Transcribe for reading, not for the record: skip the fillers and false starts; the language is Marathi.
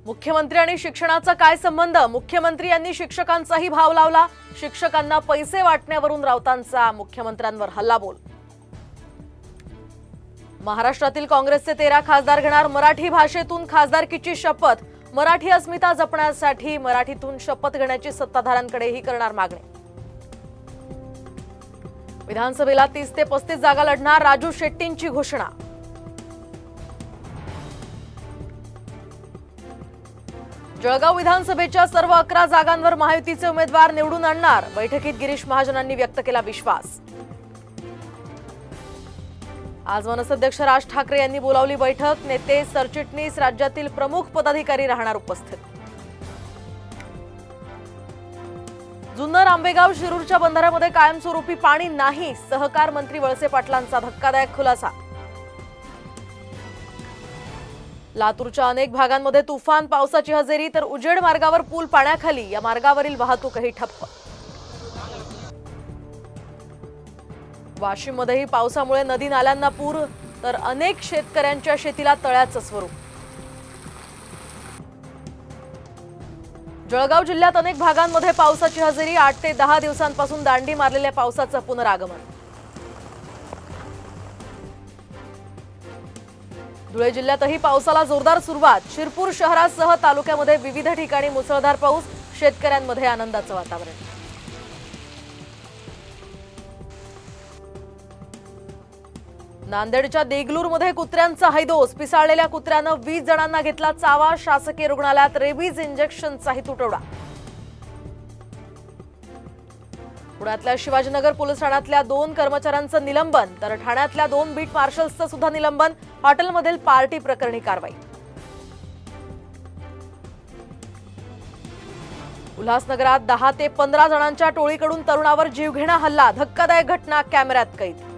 मुख्यमंत्री आणि शिक्षणाचा काय संबंध? मुख्यमंत्री यांनी शिक्षकांचाही भाव लावला। शिक्षकांना पैसे वाटण्यावरून राऊतांचा मुख्यमंत्र्यांवर हल्लाबोल। महाराष्ट्रातील काँग्रेसचे 13 खासदार घेणार मराठी भाषेतून खासदारकीची शपथ। मराठी अस्मिता जपण्यासाठी मराठीतून शपथ घेण्याची सत्ताधाऱ्यांकडेही करणार मागणी। विधानसभेला 30 ते 35 जागा लढणार, राजू शेट्टींची घोषणा। जळगाव विधानसभेच्या सर्व 11 जागांवर महायुतीचे उमेदवार निवडून आणणार, बैठकीत गिरीश महाजनांनी व्यक्त केला विश्वास। आज मनसेअध्यक्ष राज ठाकरे यांनी बोलावली बैठक, नेते सरचिटणीस राज्यातील प्रमुख पदाधिकारी राहणार उपस्थित। जुन्नर आंबेगाव शिरूरच्या बंधाऱ्यामध्ये कायमस्वरूपी पाणी नाही, सहकार मंत्री वळसे पाटलांचा धक्कादायक खुलासा। लातूरच्या अनेक भागांमध्ये तुफान पावसाची हजेरी, तर उजेड मार्गावर पूल पाण्याखाली, या मार्गावरील वाहतूकही ठप्प। वाशिममध्येही पावसामुळे नदी नाल्यांना पूर, तर अनेक शेतकऱ्यांच्या शेतीला तळ्याचं स्वरूप। जळगाव जिल्ह्यात अनेक भागांमध्ये पावसाची हजेरी, 8 ते 10 दिवसांपासून दांडी मारलेल्या पावसाचं पुनरागमन। धुळे जिल्ह्यातही पावसाला जोरदार सुरुवात, शिरपूर शहरासह तालुक्यामध्ये विविध ठिकाणी मुसळधार पाऊस, शेतकऱ्यांमध्ये आनंदाचं वातावरण। नांदेडच्या देगलूरमध्ये कुत्र्यांचा हैदोस, पिसाळलेल्या कुत्र्यानं 20 जणांना घेतला चावा, शासकीय रुग्णालयात रेबीज इंजेक्शनचाही तुटवडा। पुण्यातल्या शिवाजीनगर पोलीस ठाण्यातल्या 2 कर्मचाऱ्यांचं निलंबन, तर ठाण्यातल्या 2 बीट मार्शल्सचं सुद्धा निलंबन, हॉटेलमधील पार्टी प्रकरणी कारवाई। उल्हासनगरात 10 ते 15 जणांच्या टोळीकडून तरुणावर जीवघेणा हल्ला, धक्कादायक घटना कॅमेऱ्यात कैद।